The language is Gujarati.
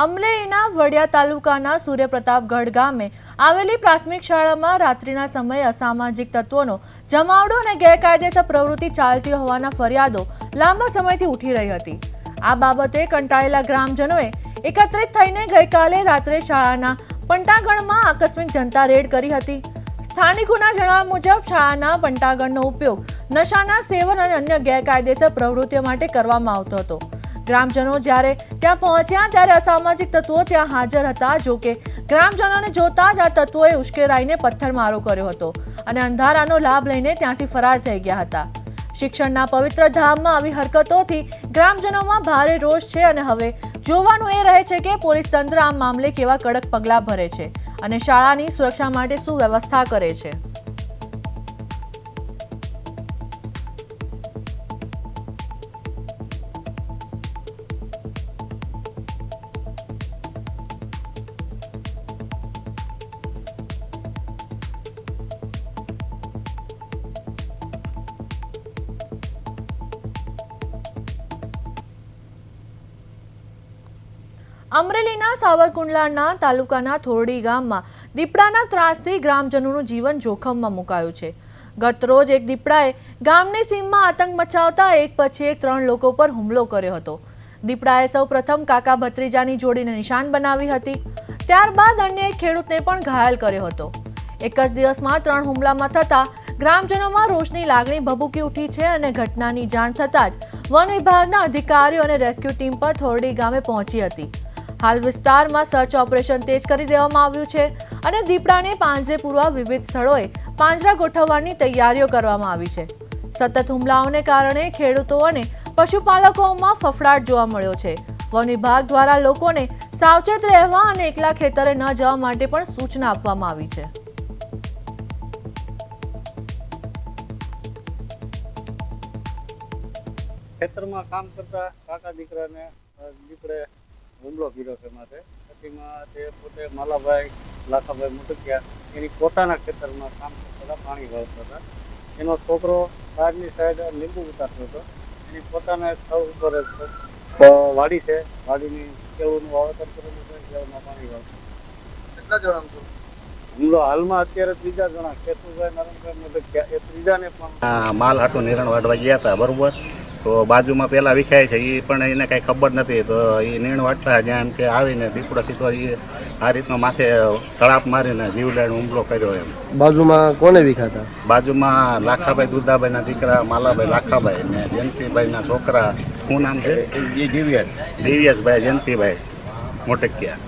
અમરેલીના વડિયા તાલુકાના સૂર્યપ્રતાપગઢ ગામે આવેલી પ્રાથમિક શાળામાં રાત્રિના સમયે અસામાજિક તત્વોનો જમાવડો અને ગેરકાયદેસર પ્રવૃત્તિ ચાલતી હોવાના ફરિયાદો લાંબા સમયથી ઉઠી રહી હતી। આ બાબતે કંટાળેલા ગ્રામજનોએ એકત્રિત થઈને ગઈકાલે રાત્રે શાળાના પંટાગણમાં આકસ્મિક જનતા રેડ કરી હતી। સ્થાનિકોના જણાવ્યા મુજબ શાળાના પંટાગણનો ઉપયોગ નશાના સેવન અને અન્ય ગેરકાયદેસર પ્રવૃત્તિઓ માટે કરવામાં આવતો હતો। ગ્રામજનો જ્યારે ત્યાં પહોંચ્યા ત્યારે અસામાજિક તત્વો ત્યાં હાજર હતા। જો કે ગ્રામજનોને જોતા જ આ તત્વોએ ઉશ્કેરાઈને પથ્થરમારો કર્યો હતો અને અંધારાનો લાભ લઈને ત્યાંથી ફરાર થઈ ગયા હતા। શિક્ષણના પવિત્ર ધામમાં આવી હરકતોથી ગ્રામજનોમાં ભારે રોષ છે અને હવે જોવાનું એ રહે છે કે પોલીસ તંત્ર આ મામલે કેવા કડક પગલાં ભરે છે અને શાળાની સુરક્ષા માટે શું વ્યવસ્થા કરે છે। અમરેલીના સાવરકુંડલાના તાલુકાના થોરડી ગામમાં દીપડાના ત્રાસથી ગ્રામજનોનું જીવન જોખમમાં મુકાયું છે। ગત રોજ એક દીપડાએ ગામની સીમમાં આતંક મચાવતા એક પછી એક 3 લોકો પર હુમલો કર્યો હતો। દીપડાએ સૌપ્રથમ કાકા ભત્રીજાની જોડીને નિશાન બનાવી હતી, ત્યારબાદ અન્ય એક ખેડૂતને પણ ઘાયલ કર્યો હતો। એક જ દિવસમાં 3 હુમલામાં થતા ગ્રામજનોમાં રોષની લાગણી ભભૂકી ઉઠી છે અને ઘટનાની જાણ થતાં જ વન વિભાગના અધિકારીઓ અને રેસ્ક્યુ ટીમ પર થોરડી ગામે પહોંચી હતી। હાલ વિસ્તારમાં સર્ચ ઓપરેશન તેજ કરી દેવામાં આવ્યું છે અને દીપડાને પાંજરે પૂરવા વિવિધ સ્થળોએ પાંજરા ગોઠવવાની તૈયારીઓ કરવામાં આવી છે। સતત હુમલાઓને કારણે ખેડૂતો અને પશુપાલકોમાં ફફડાટ જોવા મળ્યો છે। વન વિભાગ દ્વારા લોકોને સાવચેત રહેવા અને એકલા ખેતરે ન જવા માટે પણ સૂચના આપવામાં આવી છે। ખેતરમાં કામ કરતા કાકા દીકરાને દીકરે હુમલો કર્યો છે માથે પછીમાં તે પોતે માલાભાઈ લાખાભાઈ મુટકિયા એની પોતાના ખેતરમાં કામ કરતા પાણી વાળતા હતા। એનો છોકરો બહારની સાઈડ લીંબુ ઉતારતો હતો, એની પોતાને સૌ ઉપર વાડી છે, વાડીની કેળુંનું વાવેતર કરેલું છે, કેળુંમાં પાણી વાળતું। કેટલા જણા હુમલો હાલમાં અત્યારે 3 જણા કેશુભાઈ નરેન્દ્રભાઈ મુટકિયા એ 3ને પણ માલ હાટું નિરણ વાટવા ગયા હતા બરોબર। તો બાજુમાં પેલા વિખાય છે એ પણ એને કાંઈ ખબર નથી, તો એ નીણ વાટતા જ્યાં એમ કે આવીને દીપડો સીધો એ આ રીતનો માથે તળાપ મારીને જીવલેણ હુમલો કર્યો એમ। બાજુમાં કોને વિખાતા? બાજુમાં લાખાભાઈ દુધાભાઈના દીકરા માલાભાઈ લાખાભાઈ ને જયંતિભાઈના છોકરા શું નામ છે? દિવ્યેશભાઈ જયંતિભાઈ મોટકિયા।